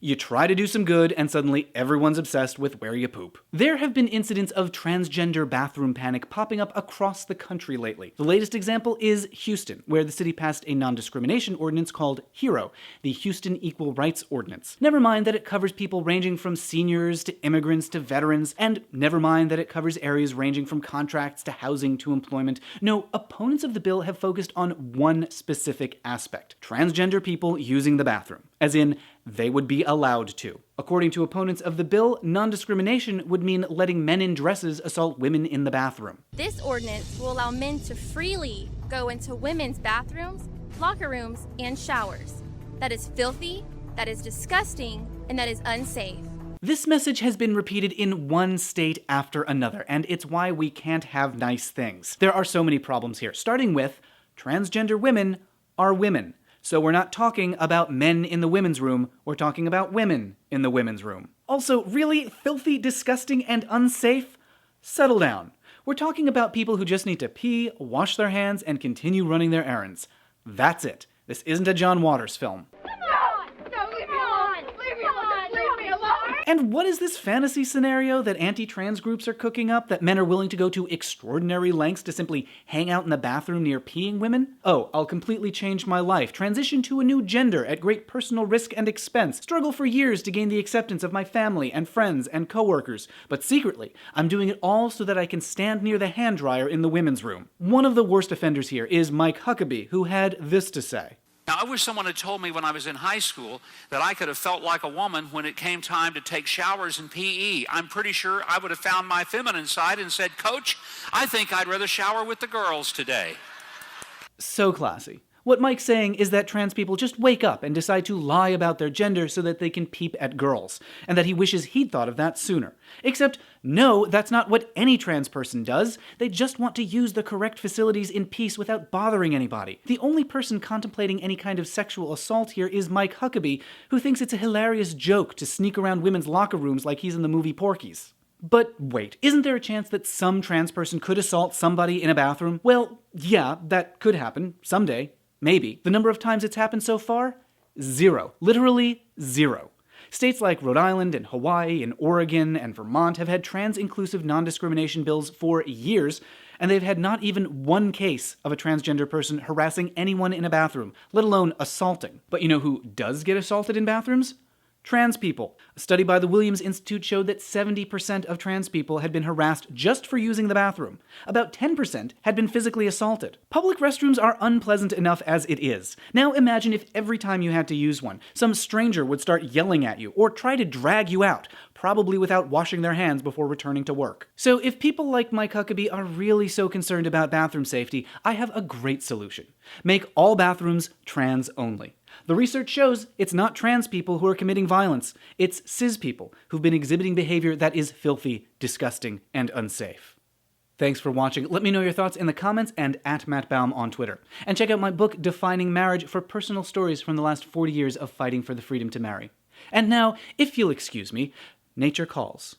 You try to do some good, and suddenly everyone's obsessed with where you poop. There have been incidents of transgender bathroom panic popping up across the country lately. The latest example is Houston, where the city passed a non-discrimination ordinance called HERO, the Houston Equal Rights Ordinance. Never mind that it covers people ranging from seniors to immigrants to veterans, and never mind that it covers areas ranging from contracts to housing to employment. No, opponents of the bill have focused on one specific aspect: transgender people using the bathroom. As in, they would be allowed to. According to opponents of the bill, non-discrimination would mean letting men in dresses assault women in the bathroom. This ordinance will allow men to freely go into women's bathrooms, locker rooms, and showers. That is filthy, that is disgusting, and that is unsafe. This message has been repeated in one state after another, and it's why we can't have nice things. There are so many problems here, starting with transgender women are women. So we're not talking about men in the women's room, we're talking about women in the women's room. Also, really filthy, disgusting, and unsafe? Settle down. We're talking about people who just need to pee, wash their hands, and continue running their errands. That's it. This isn't a John Waters film. And what is this fantasy scenario that anti-trans groups are cooking up, that men are willing to go to extraordinary lengths to simply hang out in the bathroom near peeing women? Oh, I'll completely change my life, transition to a new gender at great personal risk and expense, struggle for years to gain the acceptance of my family and friends and coworkers, but secretly, I'm doing it all so that I can stand near the hand dryer in the women's room. One of the worst offenders here is Mike Huckabee, who had this to say. Now, I wish someone had told me when I was in high school that I could have felt like a woman when it came time to take showers in PE. I'm pretty sure I would have found my feminine side and said, "Coach, I think I'd rather shower with the girls today." So classy. What Mike's saying is that trans people just wake up and decide to lie about their gender so that they can peep at girls, and that he wishes he'd thought of that sooner. Except, no, that's not what any trans person does. They just want to use the correct facilities in peace without bothering anybody. The only person contemplating any kind of sexual assault here is Mike Huckabee, who thinks it's a hilarious joke to sneak around women's locker rooms like he's in the movie Porky's. But wait, isn't there a chance that some trans person could assault somebody in a bathroom? Well, yeah, that could happen someday. Maybe. The number of times it's happened so far? 0. Literally 0. States like Rhode Island and Hawaii and Oregon and Vermont have had trans-inclusive non-discrimination bills for years, and they've had not even one case of a transgender person harassing anyone in a bathroom, let alone assaulting. But you know who does get assaulted in bathrooms? Trans people. A study by the Williams Institute showed that 70% of trans people had been harassed just for using the bathroom. About 10% had been physically assaulted. Public restrooms are unpleasant enough as it is. Now imagine if every time you had to use one, some stranger would start yelling at you or try to drag you out, probably without washing their hands before returning to work. So if people like Mike Huckabee are really so concerned about bathroom safety, I have a great solution. Make all bathrooms trans only. The research shows it's not trans people who are committing violence, it's cis people who've been exhibiting behavior that is filthy, disgusting, and unsafe. Thanks for watching. Let me know your thoughts in the comments and at Matt Baum on Twitter. And check out my book, Defining Marriage, for personal stories from the last 40 years of fighting for the freedom to marry. And now, if you'll excuse me, nature calls.